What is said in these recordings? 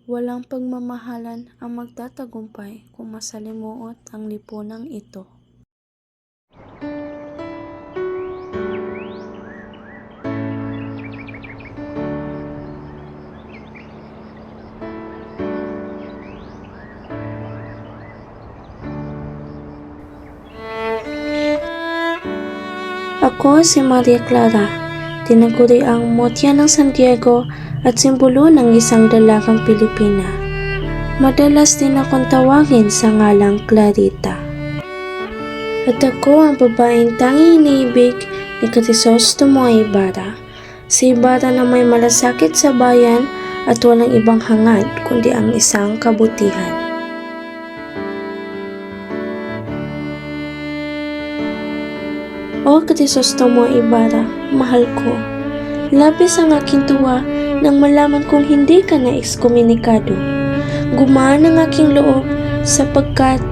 Walang pagmamahalan ang magtatagumpay kung masalimuot ang lipunang ito. Ako si Maria Clara, tinaguri ang Motya ng San Diego at simbolo ng isang dalagang Pilipina. Madalas din akong tawagin sa ngalang Clarita. At ako ang babaeng tanging iniibig ni Crisostomo Ibarra. Si Ibarra na may malasakit sa bayan at walang ibang hangad kundi ang isang kabutihan. O Crisostomo Ibarra, mahal ko. Labis ang aking tuwa nang malaman kong hindi ka na ekskomunikado. Gumaan ang aking loob sapagkat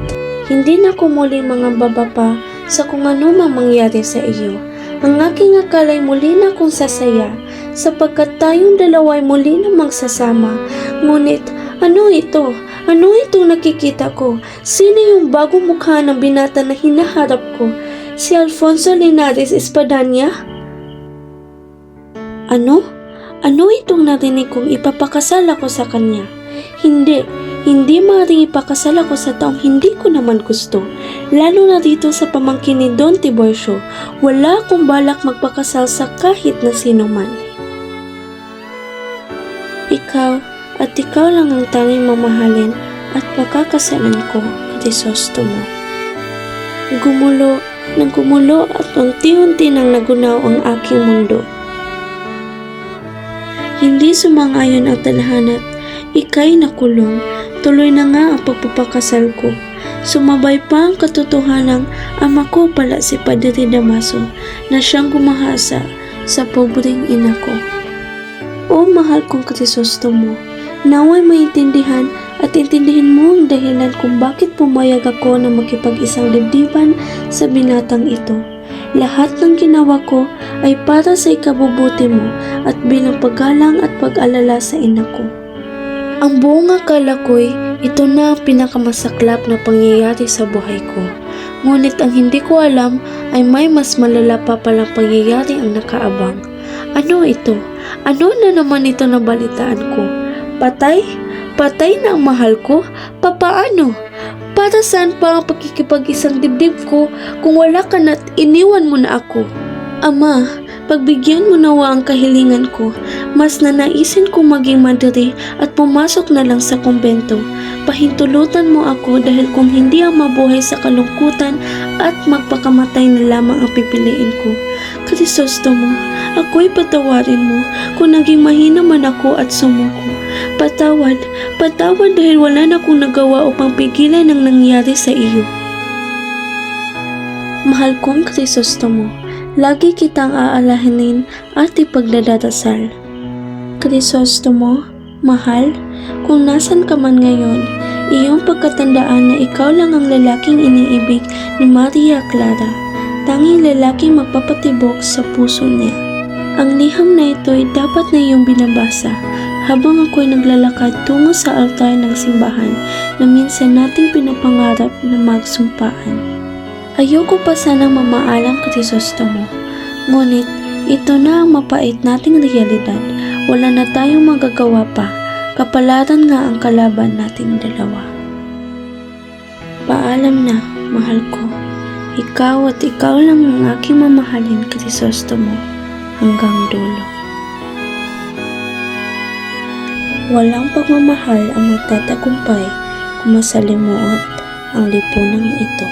hindi na ko muling mangamba pa sa kung ano mang mangyari sa iyo. Ang aking akala'y muli na akong sasaya sapagkat tayong dalawa'y muli na magsasama. Ngunit ano ito? Ano itong nakikita ko? Sino yung bagong mukha ng binata na hinaharap ko? Si Alfonso Linares Espadaña? Ano? Ano itong narinig kong ipapakasal ako sa kanya? Hindi maaaring ipakasal ako sa taong hindi ko naman gusto. Lalo na dito sa pamangkin ni Don Tiburcio, wala akong balak magpakasal sa kahit na sino man. Ikaw at ikaw lang ang tanging mamahalin at pakakasalan ko, Crisostomo. Gumulo at unti-unti nang nagunaw ang aking mundo. Hindi sumang-ayon ang tadhana't ika'y nakulong. Tuloy na nga ang pagpapakasal ko. Sumabay pa ang katotohanang ama ko pala si Padre Damaso na siyang gumahasa sa pobreng ina ko. O mahal kong Crisostomo, naway maintindihan at intindihin mo ang dahilan kung bakit pumayag ako na makipag-isang dibdiban sa binatang ito. Lahat ng ginawa ko ay para sa ikabubuti mo at bilang paggalang at pag-alala sa ina ko. Ang buong akala ko'y ito na ang pinakamasaklap na pangyayari sa buhay ko. Ngunit ang hindi ko alam ay may mas malala pa palang pangyayari ang nakaabang. Ano ito? Ano na naman ito na balitaan ko? Patay? Patay na ang mahal ko? Papaano? Para saan pa ang pakikipag-isang dibdib ko kung wala ka na't iniwan mo na ako? Ama, pagbigyan mo nawa ang kahilingan ko. Mas nanaisin kong maging madre at pumasok na lang sa kumbento. Pahintulutan mo ako dahil kung hindi ang mabuhay sa kalungkutan at magpakamatay na lamang ang pipiliin ko. Crisostomo, ako'y patawarin mo kung naging mahina man ako at sumuko. Patawad dahil wala na akong nagawa upang pigilan ang nangyari sa iyo. Mahal kong Crisostomo, lagi kitang aalahanin at ipagdadasal. Crisostomo, mahal, kung nasan ka man ngayon, iyong pagkatandaan na ikaw lang ang lalaking iniibig ni Maria Clara, tanging lalaking magpapatibok sa puso niya. Ang liham na ito'y dapat na iyong binabasa habang ako'y naglalakad tungo sa altar ng simbahan na minsan nating pinapangarap na magsumpaan. Ayoko pa sanang mamaalam, Crisostomo, ngunit ito na ang mapait nating realidad. Wala na tayong magagawa pa. Kapalaran nga ang kalaban nating dalawa. Paalam na, mahal ko. Ikaw at ikaw lang ang aking mamahalin, Crisostomo, hanggang dulo. Walang pagmamahal ang magtatagumpay kung masalimuot ang lipunang ito.